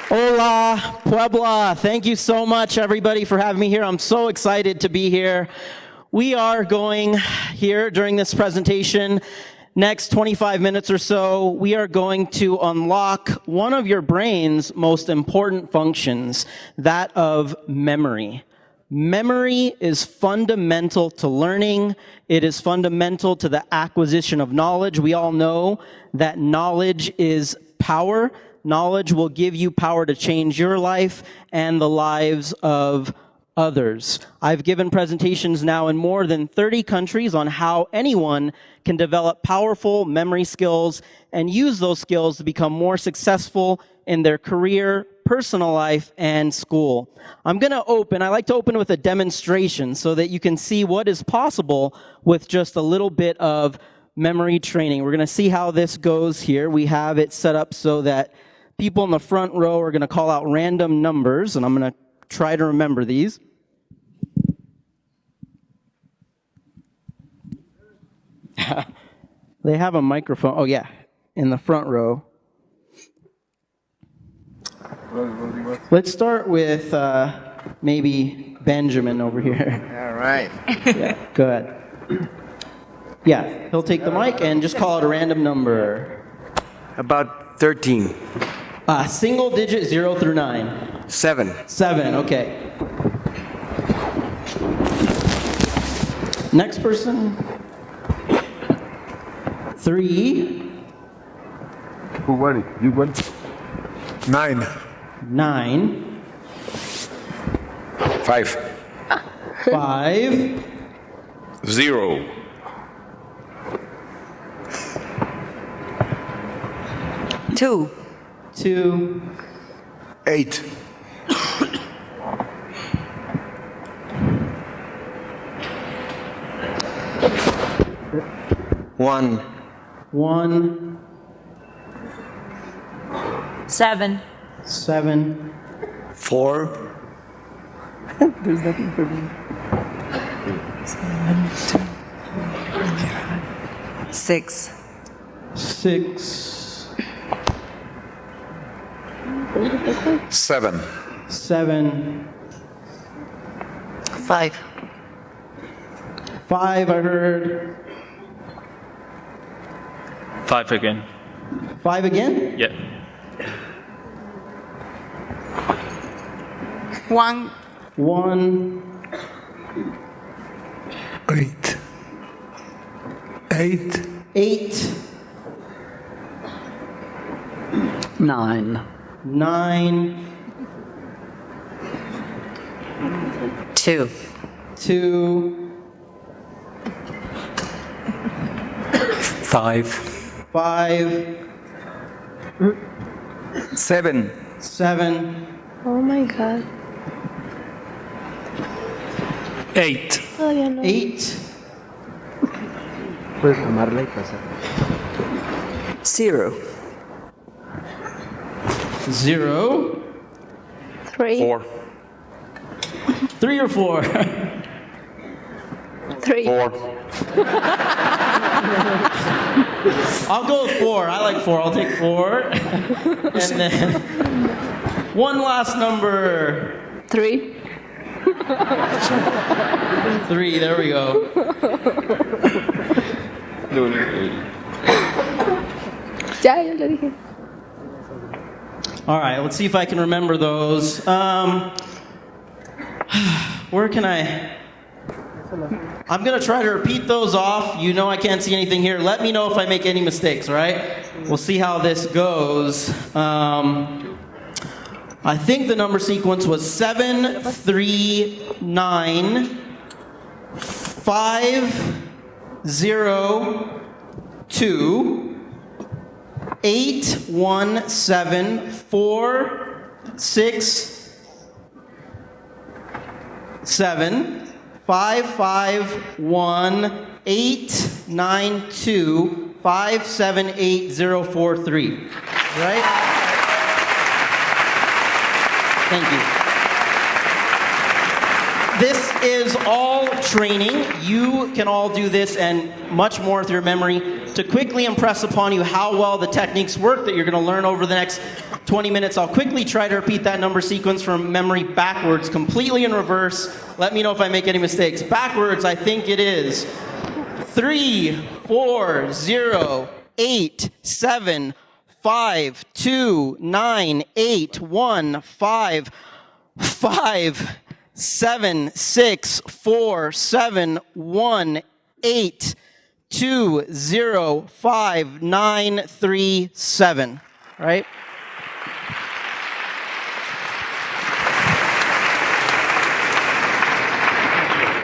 Hola, Puebla. Thank you so much, everybody, for having me here. I'm so excited to be here. We are going here during this presentation, next 25 minutes or so, we are going to unlock one of your brain's most important functions, that of memory. Memory is fundamental to learning. It is fundamental to the acquisition of knowledge. We all know that knowledge is power. Knowledge will give you power to change your life and the lives of others. I've given presentations now in more than 30 countries on how anyone can develop powerful memory skills and use those skills to become more successful in their career, personal life, and school. I like to open with a demonstration so that you can see what is possible with just a little bit of memory training. We're going to see how this goes here. We have it set up so that people in the front row are going to call out random numbers, and I'm going to try to remember these. They have a microphone. Oh, yeah, in the front row. Let's start with maybe Benjamin over here. All right. Yeah, go ahead. Yeah, he'll take the mic and just call out a random number. About 13. Single digit 0 through 9. 7. 7, okay. Next person. 3. Who won it? You won? 9. 9. 5. 5. 0. 2. 2. 8. 1. 1. 7. 7. 4. There's nothing for me. 6. 6. 7. 7. 5. 5, I heard. 5 again. 5 again? Yeah. 1. 1. 8. 8. 8. 9. 9. 2. 2. 5. 5. 7. 7. Oh my God. 8. Todavía no. 8. Puedes tomarla y pasar. 0. 0. 3. 4. 3 or 4? 3. 4. I'll go with 4. I like 4. I'll take 4. And then one last number. 3. 3. There we go. Ya lo dije. All right, let's see if I can remember those. Where can I? I'm going to try to repeat those off. You know I can't see anything here. Let me know if I make any mistakes, all right? We'll see how this goes. I think the number sequence was 7, 3, 9, 5, 0, 2, 8, 1, 7, 4, 6, 7, 5, 5, 1, 8, 9, 2, 5, 7, 8, 0, 4, 3. Right? Thank you. This is all training. You can all do this and much more with your memory. to quickly impress upon you how well the techniques work that you're going to learn over the next 20 minutes. I'll quickly try to repeat that number sequence from memory backwards, completely in reverse. Let me know if I make any mistakes. Backwards, I think it is 3, 4, 0, 8, 7, 5, 2, 9, 8, 1, 5, 5, 7, 6, 4, 7, 1, 8, 2, 0, 5, 9, 3, 7. Right?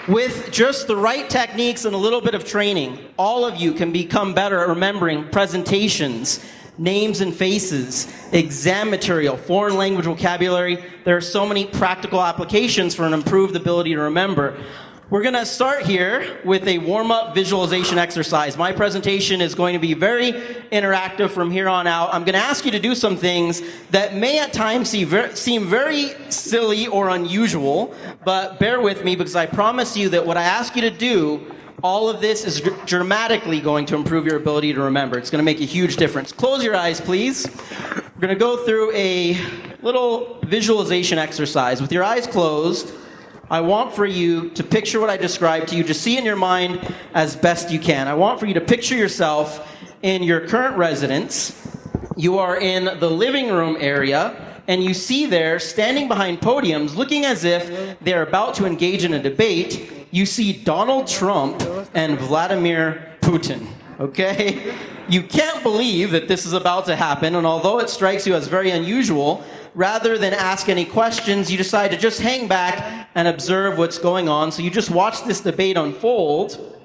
With just the right techniques and a little bit of training, all of you can become better at remembering presentations, names and faces, exam material, foreign language vocabulary. There are so many practical applications for an improved ability to remember. We're going to start here with a warm-up visualization exercise. My presentation is going to be very interactive from here on out. I'm going to ask you to do some things that may at times seem very silly or unusual, but bear with me because I promise you that what I ask you to do, all of this is dramatically going to improve your ability to remember. It's going to make a huge difference. Close your eyes, please. We're going to go through a little visualization exercise. With your eyes closed, I want for you to picture what I described to you. Just see in your mind as best you can. I want for you to picture yourself in your current residence. You are in the living room area, and you see there, standing behind podiums, looking as if they're about to engage in a debate, you see Donald Trump and Vladimir Putin, okay? You can't believe that this is about to happen, and although it strikes you as very unusual, rather than ask any questions, you decide to just hang back and observe what's going on. So you just watch this debate unfold.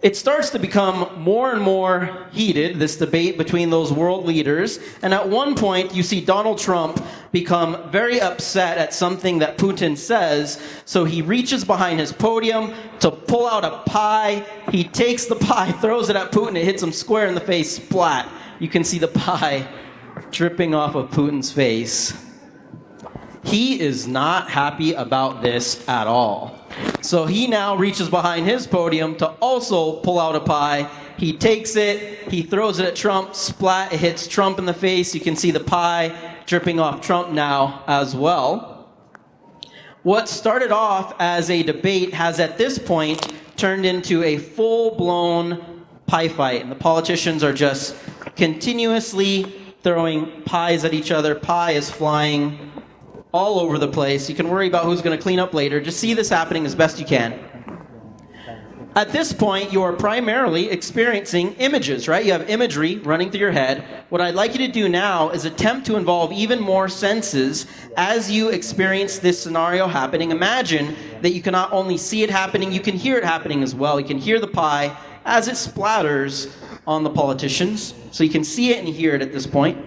It starts to become more and more heated, this debate between those world leaders. And at one point, you see Donald Trump become very upset at something that Putin says. So he reaches behind his podium to pull out a pie. He takes the pie, throws it at Putin. It hits him square in the face, splat. You can see the pie dripping off of Putin's face. He is not happy about this at all. So he now reaches behind his podium to also pull out a pie. He takes it, he throws it at Trump, splat, it hits Trump in the face. You can see the pie dripping off Trump now as well. What started off as a debate has at this point turned into a full-blown pie fight. And the politicians are just continuously throwing pies at each other. Pie is flying all over the place. You can worry about who's going to clean up later. Just see this happening as best you can. At this point, you are primarily experiencing images, right? You have imagery running through your head. What I'd like you to do now is attempt to involve even more senses as you experience this scenario happening. Imagine that you can not only see it happening, you can hear it happening as well. You can hear the pie as it splatters on the politicians. So you can see it and hear it at this point.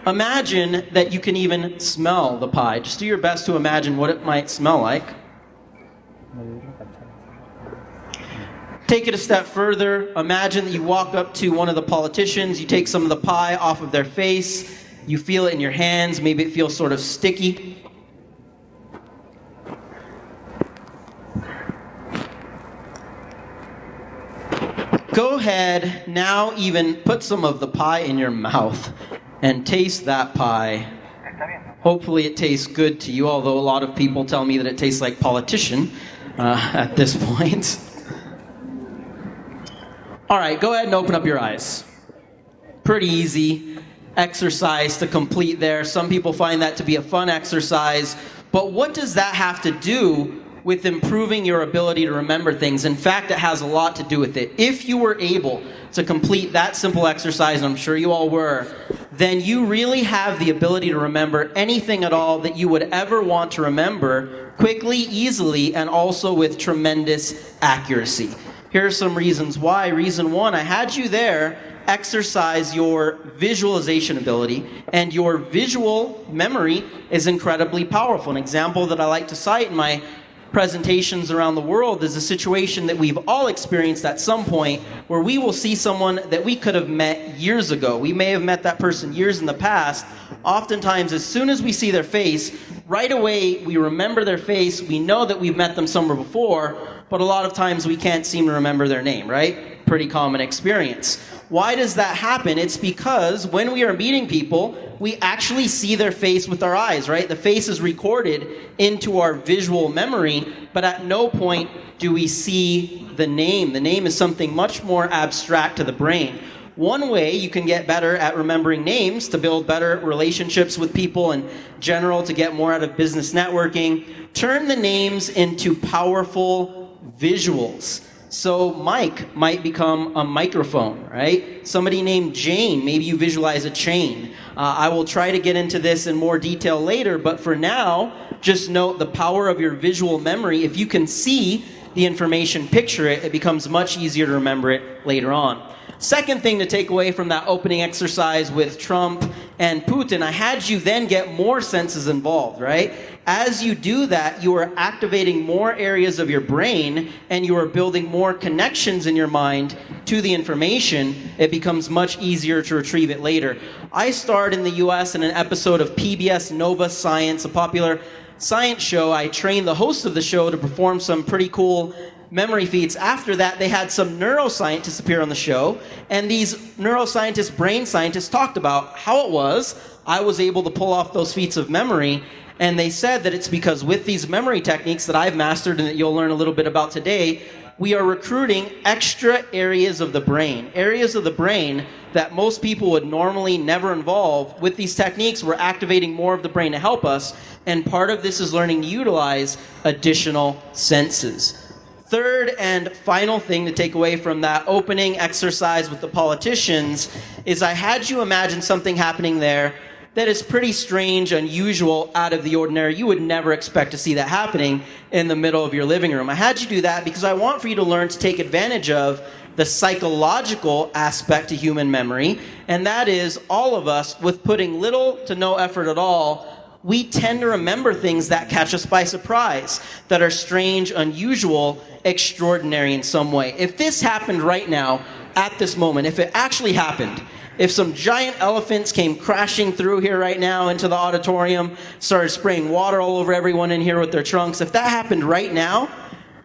Imagine that you can even smell the pie. Just do your best to imagine what it might smell like. Take it a step further. Imagine that you walk up to one of the politicians, you take some of the pie off of their face, you feel it in your hands, maybe it feels sort of sticky. Go ahead, now even put some of the pie in your mouth and taste that pie. Hopefully it tastes good to you, although a lot of people tell me that it tastes like politician at this point. All right, go ahead and open up your eyes. Pretty easy exercise to complete there. Some people find that to be a fun exercise, but what does that have to do with improving your ability to remember things? In fact, it has a lot to do with it. If you were able to complete that simple exercise, and I'm sure you all were, then you really have the ability to remember anything at all that you would ever want to remember quickly, easily, and also with tremendous accuracy. Here are some reasons why. Reason one, I had you there exercise your visualization ability, and your visual memory is incredibly powerful. An example that I like to cite in my presentations around the world is a situation that we've all experienced at some point where we will see someone that we could have met years ago. We may have met that person years in the past. Oftentimes, as soon as we see their face, right away we remember their face, we know that we've met them somewhere before, but a lot of times we can't seem to remember their name, right? Pretty common experience. Why does that happen? It's because when we are meeting people, we actually see their face with our eyes, right? The face is recorded into our visual memory, but at no point do we see the name. The name is something much more abstract to the brain. One way you can get better at remembering names to build better relationships with people in general, to get more out of business networking, turn the names into powerful visuals. So Mike might become a microphone, right? Somebody named Jane, maybe you visualize a chain. I will try to get into this in more detail later, but for now, just note the power of your visual memory. If you can see the information, picture it, it becomes much easier to remember it later on. Second thing to take away from that opening exercise with Trump and Putin, I had you then get more senses involved, right? As you do that, you are activating more areas of your brain and you are building more connections in your mind to the information. It becomes much easier to retrieve it later. I starred in the US in an episode of PBS Nova Science, a popular science show. I trained the host of the show to perform some pretty cool memory feats. After that, they had some neuroscientists appear on the show, and these neuroscientists, brain scientists, talked about how it was I was able to pull off those feats of memory, and they said that it's because with these memory techniques that I've mastered and that you'll learn a little bit about today, we are recruiting extra areas of the brain that most people would normally never involve. With these techniques, we're activating more of the brain to help us, and part of this is learning to utilize additional senses. Third and final thing to take away from that opening exercise with the politicians is I had you imagine something happening there that is pretty strange, unusual, out of the ordinary. You would never expect to see that happening in the middle of your living room. I had you do that because I want for you to learn to take advantage of the psychological aspect to human memory, and that is all of us, with putting little to no effort at all, we tend to remember things that catch us by surprise, that are strange, unusual, extraordinary in some way. If this happened right now, at this moment, if it actually happened, if some giant elephants came crashing through here right now into the auditorium, started spraying water all over everyone in here with their trunks, if that happened right now,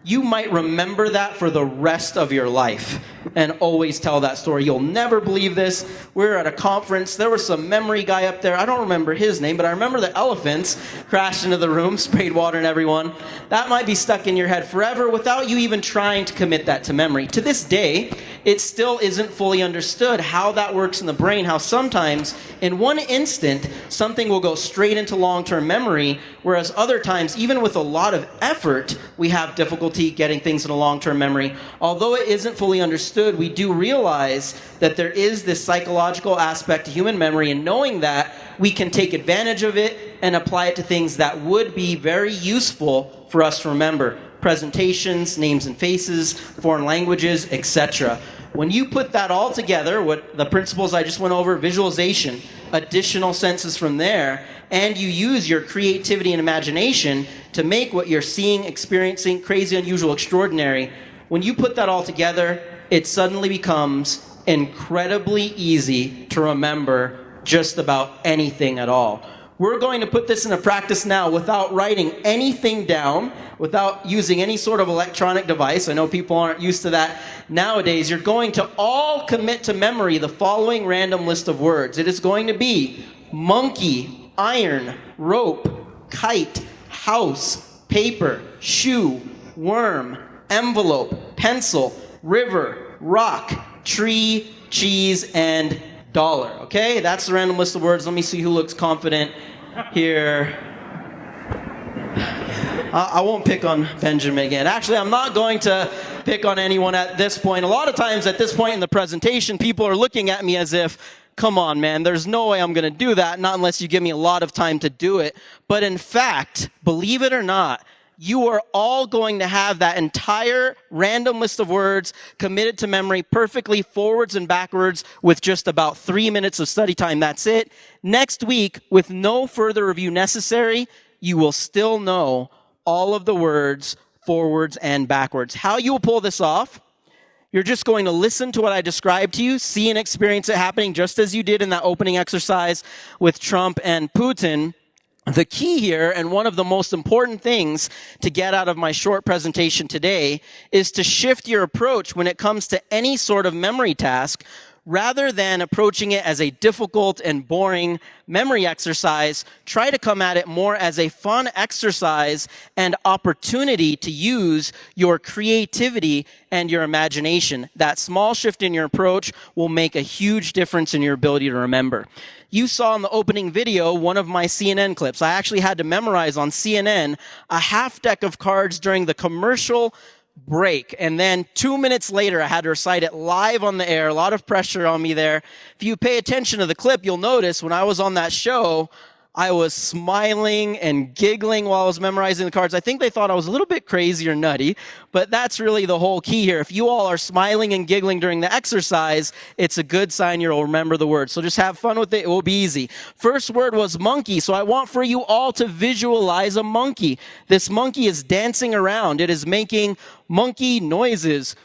you might remember that for the rest of your life and always tell that story. You'll never believe this. We were at a conference. There was some memory guy up there. I don't remember his name, but I remember the elephants crashed into the room, sprayed water on everyone. That might be stuck in your head forever without you even trying to commit that to memory. To this day, it still isn't fully understood how that works in the brain, how sometimes in one instant, something will go straight into long-term memory, whereas other times, even with a lot of effort, we have difficulty getting things in a long-term memory. Although it isn't fully understood, we do realize that there is this psychological aspect to human memory, and knowing that, we can take advantage of it and apply it to things that would be very useful for us to remember. Presentations, names and faces, foreign languages, etc. When you put that all together, what the principles I just went over, visualization, additional senses from there, and you use your creativity and imagination to make what you're seeing, experiencing, crazy, unusual, extraordinary, when you put that all together, it suddenly becomes incredibly easy to remember just about anything at all. We're going to put this into practice now without writing anything down, without using any sort of electronic device. I know people aren't used to that nowadays. You're going to all commit to memory the following random list of words. It is going to be monkey, iron, rope, kite, house, paper, shoe, worm, envelope, pencil, river, rock, tree, cheese, and dollar. Okay, that's the random list of words. Let me see who looks confident here. I won't pick on Benjamin again. Actually, I'm not going to pick on anyone at this point. A lot of times at this point in the presentation, people are looking at me as if, come on, man, there's no way I'm going to do that, not unless you give me a lot of time to do it. But in fact, believe it or not, you are all going to have that entire random list of words committed to memory perfectly forwards and backwards with just about 3 minutes of study time. That's it. Next week, with no further review necessary, you will still know all of the words forwards and backwards. How you will pull this off, you're just going to listen to what I described to you, see and experience it happening just as you did in that opening exercise with Trump and Putin. The key here, and one of the most important things to get out of my short presentation today, is to shift your approach when it comes to any sort of memory task. Rather than approaching it as a difficult and boring memory exercise, try to come at it more as a fun exercise and opportunity to use your creativity and your imagination. That small shift in your approach will make a huge difference in your ability to remember. You saw in the opening video one of my CNN clips. I actually had to memorize on CNN a half deck of cards during the commercial break. And then 2 minutes later, I had to recite it live on the air. A lot of pressure on me there. If you pay attention to the clip, you'll notice when I was on that show, I was smiling and giggling while I was memorizing the cards. I think they thought I was a little bit crazy or nutty, but that's really the whole key here. If you all are smiling and giggling during the exercise, it's a good sign you'll remember the word. So just have fun with it. It will be easy. First word was monkey. So I want for you all to visualize a monkey. This monkey is dancing around. It is making monkey noises.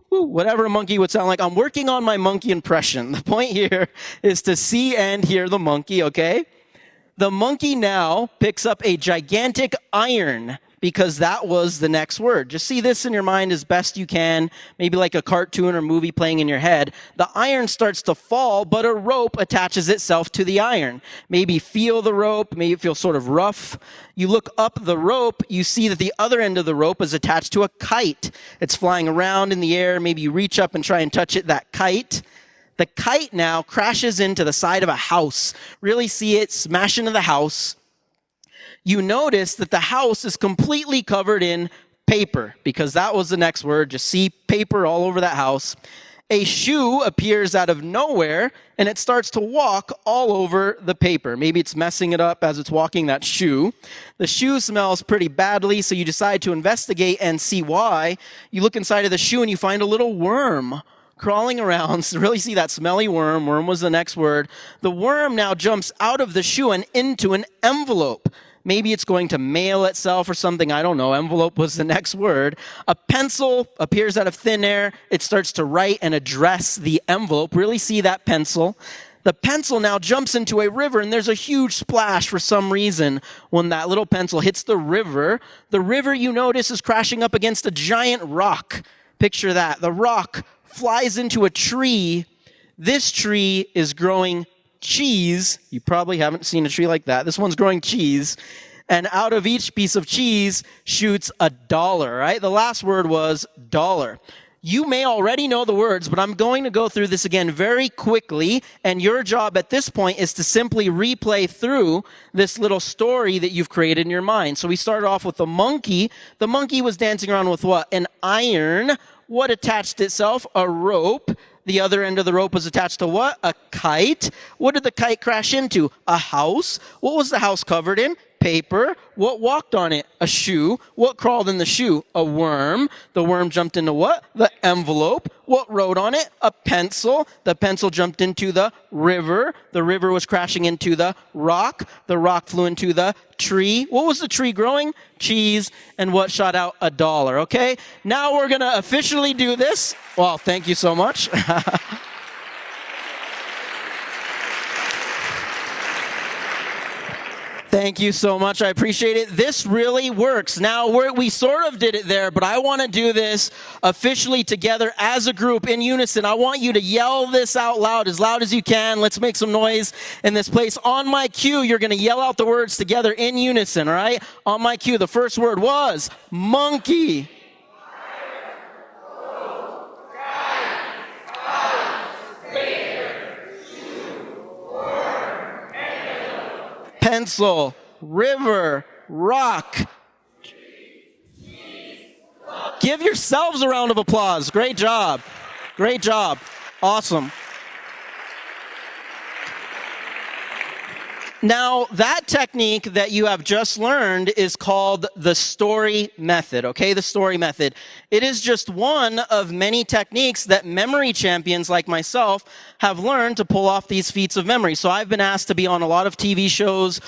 Whatever a monkey would sound like. I'm working on my monkey impression. The point here is to see and hear the monkey, okay? The monkey now picks up a gigantic iron because that was the next word. Just see this in your mind as best you can, maybe like a cartoon or movie playing in your head. The iron starts to fall, but a rope attaches itself to the iron. Maybe feel the rope, maybe it feels sort of rough. You look up the rope, you see that the other end of the rope is attached to a kite. It's flying around in the air. Maybe you reach up and try and touch it, that kite. The kite now crashes into the side of a house. Really see it smash into the house. You notice that the house is completely covered in paper, because that was the next word. Just see paper all over that house. A shoe appears out of nowhere, and it starts to walk all over the paper. Maybe it's messing it up as it's walking, that shoe. The shoe smells pretty badly, so you decide to investigate and see why. You look inside of the shoe, and you find a little worm crawling around. So really see that smelly worm. Worm was the next word. The worm now jumps out of the shoe and into an envelope. Maybe it's going to mail itself or something. I don't know. Envelope was the next word. A pencil appears out of thin air. It starts to write and address the envelope. Really see that pencil. The pencil now jumps into a river, and there's a huge splash for some reason when that little pencil hits the river. The river, you notice, is crashing up against a giant rock. Picture that. The rock flies into a tree. This tree is growing cheese. You probably haven't seen a tree like that. This one's growing cheese. And out of each piece of cheese shoots $1, right? The last word was dollar. You may already know the words, but I'm going to go through this again very quickly, and your job at this point is to simply replay through this little story that you've created in your mind. So we started off with the monkey. The monkey was dancing around with what? An iron. What attached itself? A rope. The other end of the rope was attached to what? A kite. What did the kite crash into? A house. What was the house covered in? Paper. What walked on it? A shoe. What crawled in the shoe? A worm. The worm jumped into what? The envelope. What wrote on it? A pencil. The pencil jumped into the river. The river was crashing into the rock. The rock flew into the tree. What was the tree growing? Cheese. And what shot out? $1. Okay? Now we're going to officially do this. Well, thank you so much. Thank you so much. I appreciate it. This really works. Now, we sort of did it there, but I want to do this officially together as a group in unison. I want you to yell this out loud as you can. Let's make some noise in this place. On my cue, you're going to yell out the words together in unison, all right? On my cue, the first word was monkey. Pencil, river, rock. Give yourselves a round of applause. Great job. Great job. Awesome. Now, that technique that you have just learned is called the story method, okay? The story method. It is just one of many techniques that memory champions like myself have learned to pull off these feats of memory. So I've been asked to be on a lot of TV shows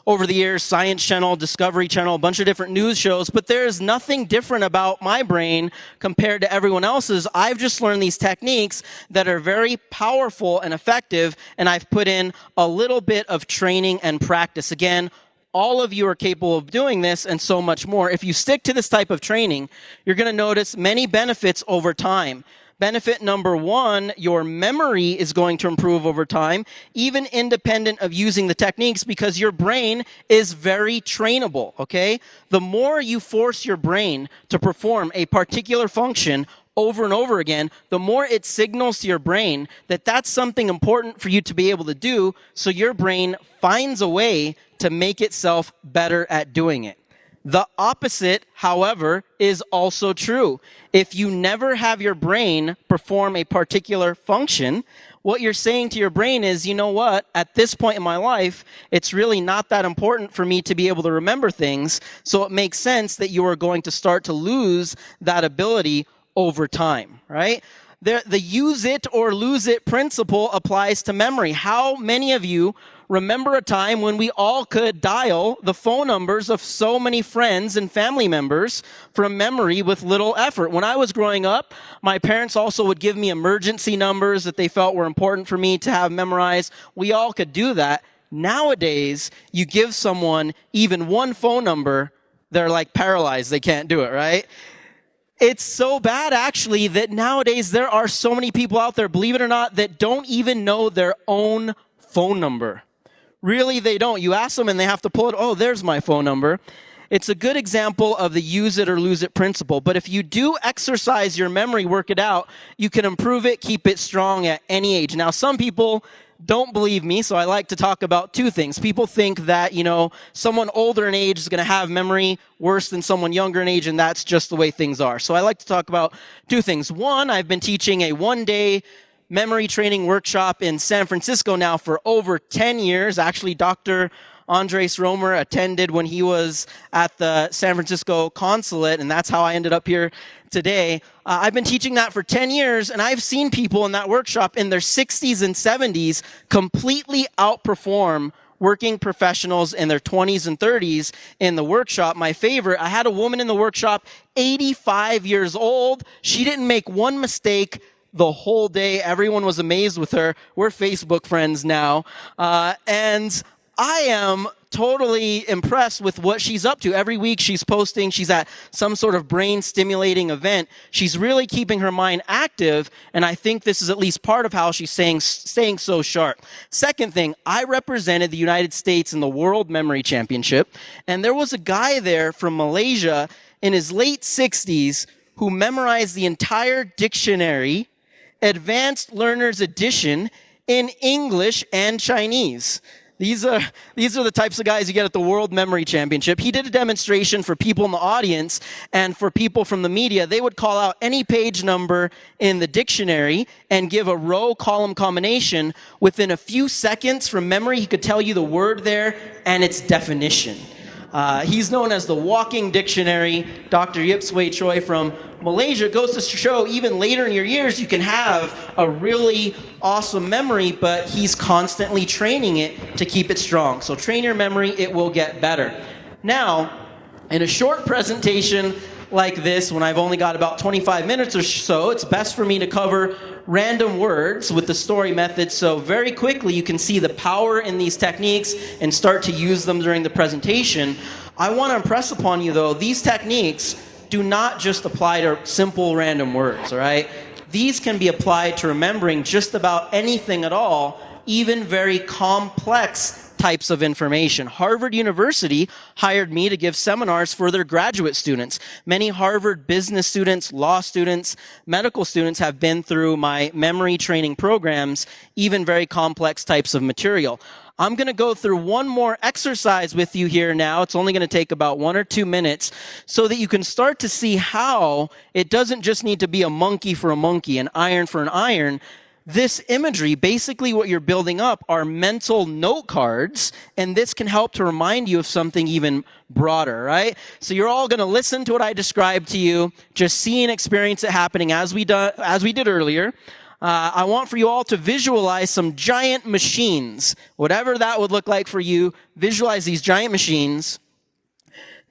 over the years, Science Channel, Discovery Channel, a bunch of different news shows, but there is nothing different about my brain compared to everyone else's. I've just learned these techniques that are very powerful and effective, and I've put in a little bit of training and practice. Again, all of you are capable of doing this and so much more. If you stick to this type of training, you're going to notice many benefits over time. Benefit number one, your memory is going to improve over time, even independent of using the techniques, because your brain is very trainable, okay? The more you force your brain to perform a particular function over and over again, the more it signals to your brain that that's something important for you to be able to do, so your brain finds a way to make itself better at doing it. The opposite, however, is also true. If you never have your brain perform a particular function, what you're saying to your brain is, you know what, at this point in my life, it's really not that important for me to be able to remember things, so it makes sense that you are going to start to lose that ability over time, right? The use it or lose it principle applies to memory. How many of you remember a time when we all could dial the phone numbers of so many friends and family members from memory with little effort? When I was growing up, my parents also would give me emergency numbers that they felt were important for me to have memorized. We all could do that. Nowadays, you give someone even one phone number, they're like paralyzed. They can't do it, right? It's so bad, actually, that nowadays there are so many people out there, believe it or not, that don't even know their own phone number. Really, they don't. You ask them and they have to pull it. Oh, there's my phone number. It's a good example of the use it or lose it principle. But if you do exercise your memory, work it out, you can improve it, keep it strong at any age. Now, some people don't believe me, so I like to talk about two things. People think that, someone older in age is going to have memory worse than someone younger in age, and that's just the way things are. So I like to talk about two things. One, I've been teaching a one-day memory training workshop in San Francisco now for over 10 years. Actually, Dr. Andres Romer attended when he was at the San Francisco consulate, and that's how I ended up here today. I've been teaching that for 10 years, and I've seen people in that workshop in their 60s and 70s completely outperform working professionals in their 20s and 30s in the workshop. My favorite, I had a woman in the workshop, 85 years old. She didn't make one mistake the whole day. Everyone was amazed with her. We're Facebook friends now. And I am totally impressed with what she's up to. Every week she's posting, she's at some sort of brain-stimulating event. She's really keeping her mind active, and I think this is at least part of how she's staying so sharp. Second thing, I represented the United States in the World Memory Championship, and there was a guy there from Malaysia in his late 60s who memorized the entire dictionary, Advanced Learner's Edition, in English and Chinese. These are the types of guys you get at the World Memory Championship. He did a demonstration for people in the audience and for people from the media. They would call out any page number in the dictionary and give a row-column combination. Within a few seconds from memory, he could tell you the word there and its definition. He's known as the walking dictionary. Dr. Yip Sway Choi from Malaysia. Goes to show even later in your years you can have a really awesome memory, but he's constantly training it to keep it strong. So train your memory, it will get better. Now, in a short presentation like this, when I've only got about 25 minutes or so, it's best for me to cover random words with the story method, so very quickly you can see the power in these techniques and start to use them during the presentation. I want to impress upon you, though, these techniques do not just apply to simple random words, all right? These can be applied to remembering just about anything at all, even very complex types of information. Harvard University hired me to give seminars for their graduate students. Many Harvard business students, law students, medical students have been through my memory training programs, even very complex types of material. I'm going to go through one more exercise with you here now. It's only going to take about 1 or 2 minutes so that you can start to see how it doesn't just need to be a monkey for a monkey, an iron for an iron. This imagery, basically what you're building up are mental note cards, and this can help to remind you of something even broader, right? So you're all going to listen to what I described to you, just see and experience it happening as we did earlier. I want for you all to visualize some giant machines, whatever that would look like for you. Visualize these giant machines.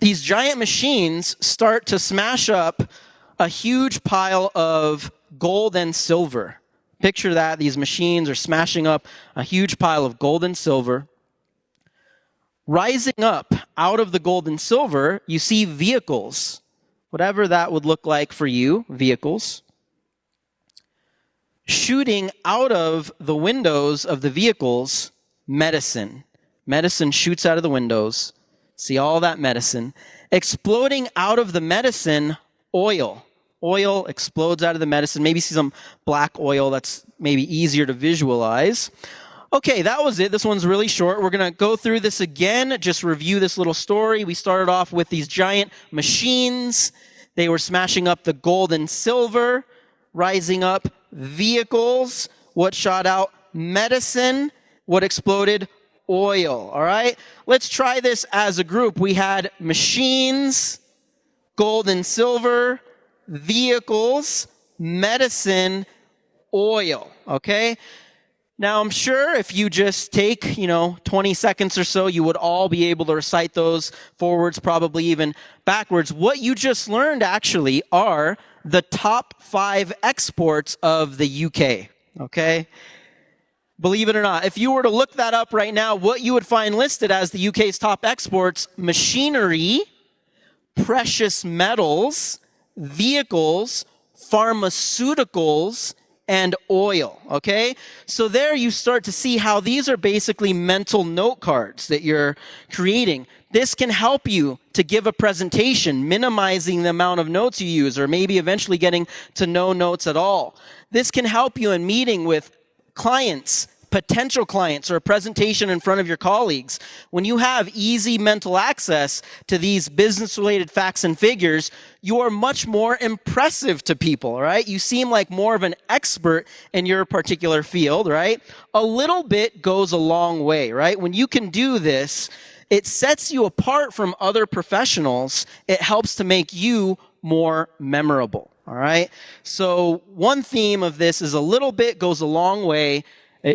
These giant machines start to smash up a huge pile of gold and silver. Picture that. These machines are smashing up a huge pile of gold and silver. Rising up out of the gold and silver, you see vehicles, whatever that would look like for you, vehicles. Shooting out of the windows of the vehicles, medicine. Medicine shoots out of the windows. See all that medicine. Exploding out of the medicine, oil. Oil explodes out of the medicine. Maybe see some black oil that's maybe easier to visualize. Okay, that was it. This one's really short. We're going to go through this again, just review this little story. We started off with these giant machines. They were smashing up the gold and silver, rising up vehicles. What shot out? Medicine. What exploded? Oil. All right? Let's try this as a group. We had machines, gold and silver, vehicles, medicine, oil. Okay? Now, I'm sure if you just take, 20 seconds or so, you would all be able to recite those forwards, probably even backwards. What you just learned actually are the top 5 exports of the UK, okay? Believe it or not, if you were to look that up right now, what you would find listed as the UK's top exports: machinery, precious metals, vehicles, pharmaceuticals, and oil, okay? So there you start to see how these are basically mental note cards that you're creating. This can help you to give a presentation, minimizing the amount of notes you use, or maybe eventually getting to no notes at all. This can help you in meeting with clients, potential clients, or a presentation in front of your colleagues. When you have easy mental access to these business-related facts and figures, you are much more impressive to people, right? You seem like more of an expert in your particular field, right? A little bit goes a long way, right? When you can do this, it sets you apart from other professionals. It helps to make you more memorable, all right? So one theme of this is a little bit goes a long way.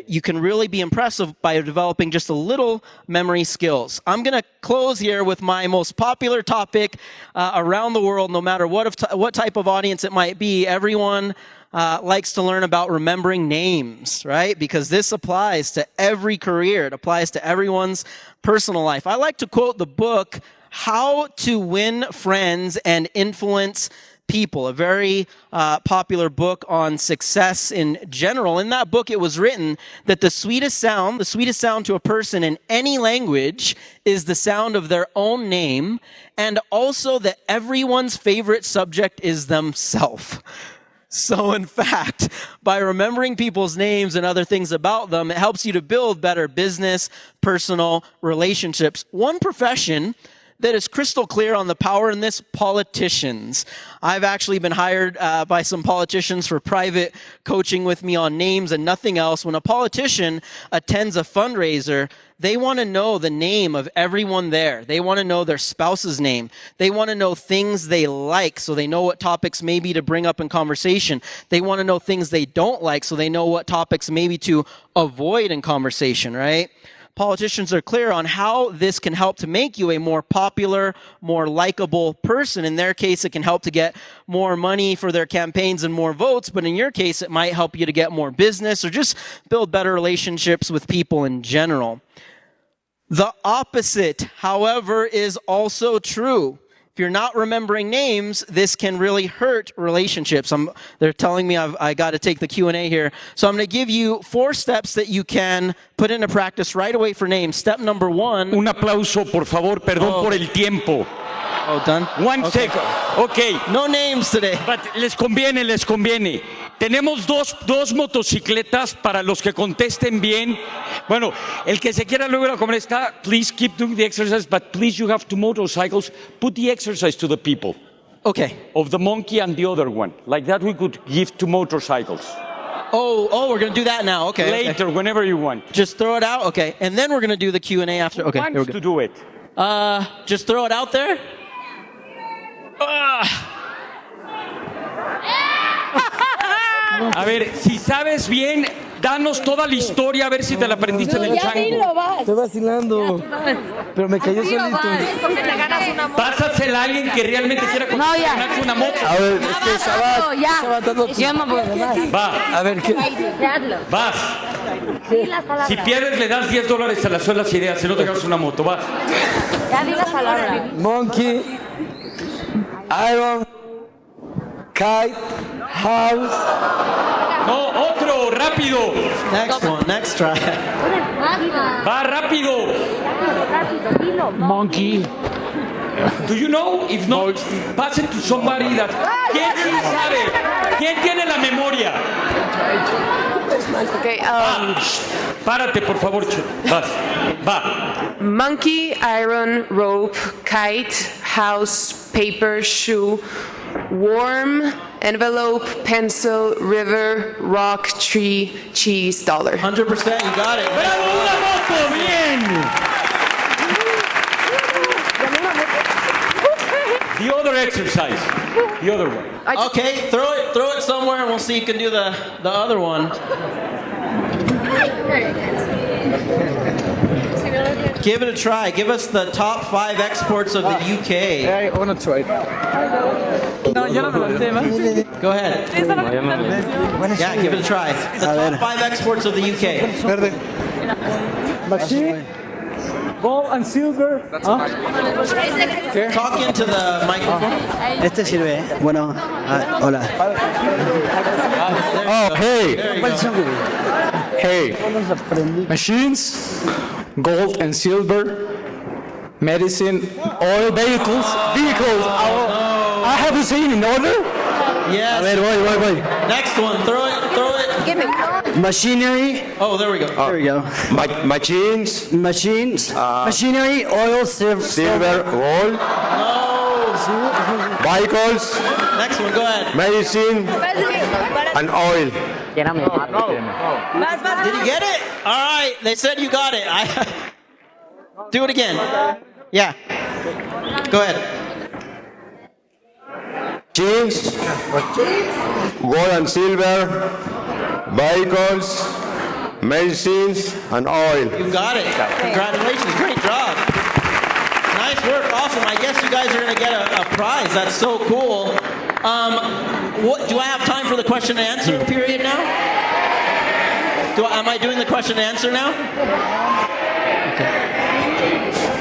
You can really be impressive by developing just a little memory skills. I'm going to close here with my most popular topic around the world, no matter what type of audience it might be. Everyone likes to learn about remembering names, right? Because this applies to every career. It applies to everyone's personal life. I like to quote the book, How to Win Friends and Influence People, a very popular book on success in general. In that book, it was written that the sweetest sound to a person in any language is the sound of their own name, and also that everyone's favorite subject is themselves. So in fact, by remembering people's names and other things about them, it helps you to build better business, personal relationships. One profession that is crystal clear on the power in this: politicians. I've actually been hired by some politicians for private coaching with me on names and nothing else. When a politician attends a fundraiser, they want to know the name of everyone there. They want to know their spouse's name. They want to know things they like, so they know what topics maybe to bring up in conversation. They want to know things they don't like, so they know what topics maybe to avoid in conversation, right? Politicians are clear on how this can help to make you a more popular, more likable person. In their case, it can help to get more money for their campaigns and more votes, but in your case, it might help you to get more business or just build better relationships with people in general. The opposite, however, is also true. If you're not remembering names, this can really hurt relationships. They're telling me I got to take the Q&A here. So I'm going to give you 4 steps that you can put into practice right away for names. Step number 1. Un aplauso, por favor, perdón por el tiempo. Oh, done? One second. Okay. No names today. But les conviene. Tenemos dos motocicletas para los que contesten bien. Bueno, el que se quiera luego la comer please keep doing the exercise, but please you have 2 motorcycles. Put the exercise to the people. Okay. Of the monkey and the other one. Like that we could give 2 motorcycles. Oh, we're going to do that now. Okay. Later, whenever you want. Just throw it out? Okay. And then we're going to do the Q&A after. Okay. Who wants to do it? Just throw it out there? A ver, si sabes bien, danos toda la historia, a ver si te la aprendiste en el Ya chango. dilo, vas. Estoy vacilando. Pero me cayó solito. Pásasela a alguien que realmente quiera ganarse una moto. A ver, es que Sabat. Yo no puedo más. Va, A ver, ¿qué? vas. Si pierdes, le das $10 a las suelas ideas, si no te ganas una moto, vas. Ya di la palabra. Monkey, iron, kite, house. No, otro, rápido. Next one, next try. Va rápido. Monkey. Do you know? If not, pass it to somebody that. ¿Quién sí sabe? ¿Quién tiene la memoria? Okay, Párate, por favor, vas. Va. monkey, iron, rope, kite, house, paper, shoe, worm, envelope, pencil, river, rock, tree, cheese, dollar. 100%, you got it. ¡Bravo, una moto! ¡Bien! The other exercise. The other one. Okay, throw it somewhere and we'll see you can do the other one. Give it a try. Give us the top 5 exports of the UK. I wanna try. Go ahead. Yeah, give it a try. The top 5 exports of the UK. Verde. Machine. Gold and silver. Talk into the microphone. Este sirve, ¿eh? Bueno, hola. Oh, hey. There you go. Hey. Machines, gold and silver, medicine, oil, vehicles. I have the same in order? Yes. A ver, voy. Next one. Throw it. Machinery. Oh, there we go. There we go. Machines, Machines. Machinery, oil, silver, gold, No. vehicles, Next one. Go ahead. medicine, and oil. Did you get it? All right. They said you got it. Do it again. Yeah. Go ahead. Machines, gold and silver, vehicles, medicines, and oil. You got it. Congratulations. Great job. Nice work. Awesome. I guess you guys are going to get a prize. That's so cool. What do I have time for the question and answer period now? Am I doing the question and answer now?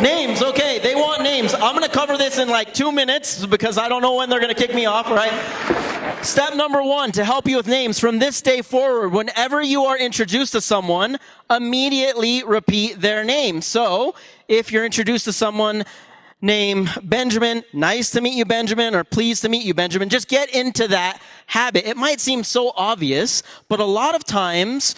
Names, okay, they want names. I'm gonna cover this in like 2 minutes because I don't know when they're gonna kick me off, right? Step number 1, to help you with names, from this day forward, whenever you are introduced to someone, immediately repeat their name. So, if you're introduced to someone named Benjamin, nice to meet you, Benjamin, or pleased to meet you, Benjamin, just get into that habit. It might seem so obvious, but a lot of times,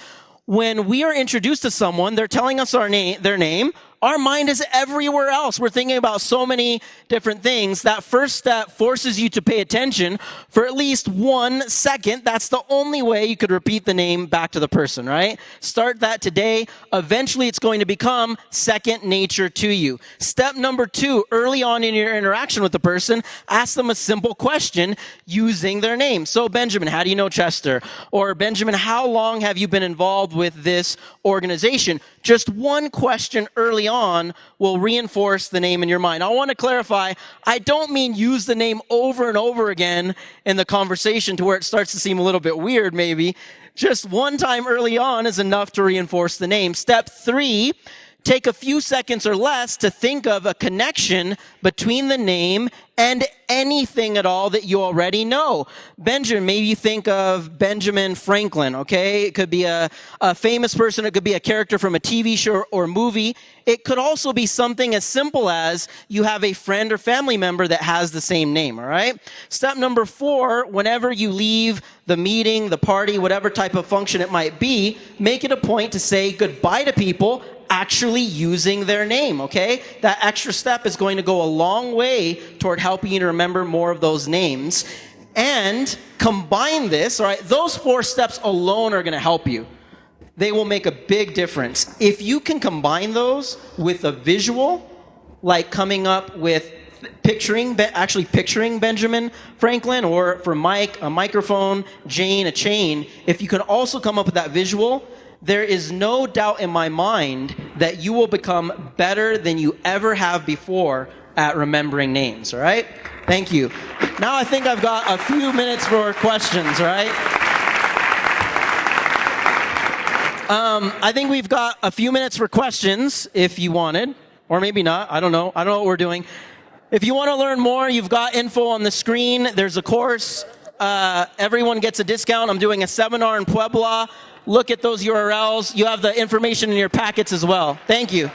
when we are introduced to someone, they're telling us their name, our mind is everywhere else. We're thinking about so many different things. That first step forces you to pay attention for at least 1 second. That's the only way you could repeat the name back to the person, right? Start that today. Eventually, it's going to become second nature to you. Step number 2, early on in your interaction with the person, ask them a simple question using their name. So, Benjamin, how do you know Chester? Or, Benjamin, how long have you been involved with this organization? Just one question early on will reinforce the name in your mind. I want to clarify, I don't mean use the name over and over again in the conversation to where it starts to seem a little bit weird maybe. Just one time early on is enough to reinforce the name. Step 3, take a few seconds or less to think of a connection between the name and anything at all that you already know. Benjamin, maybe you think of Benjamin Franklin, okay? It could be a famous person. It could be a character from a TV show or movie. It could also be something as simple as you have a friend or family member that has the same name, all right? Step number 4, whenever you leave the meeting, the party, whatever type of function it might be, make it a point to say goodbye to people actually using their name, okay? That extra step is going to go a long way toward helping you to remember more of those names. And combine this, all right? Those 4 steps alone are going to help you. They will make a big difference. If you can combine those with a visual, like coming up with actually picturing Benjamin Franklin, or for Mike, a microphone, Jane, a chain, if you can also come up with that visual, there is no doubt in my mind that you will become better than you ever have before at remembering names, all right? Thank you. Now I think I've got a few minutes for questions, all right? I think we've got a few minutes for questions if you wanted, or maybe not. I don't know. I don't know what we're doing. If you want to learn more, you've got info on the screen. There's a course. Everyone gets a discount. I'm doing a seminar in Puebla. Look at those URLs. You have the information in your packets as well. Thank you.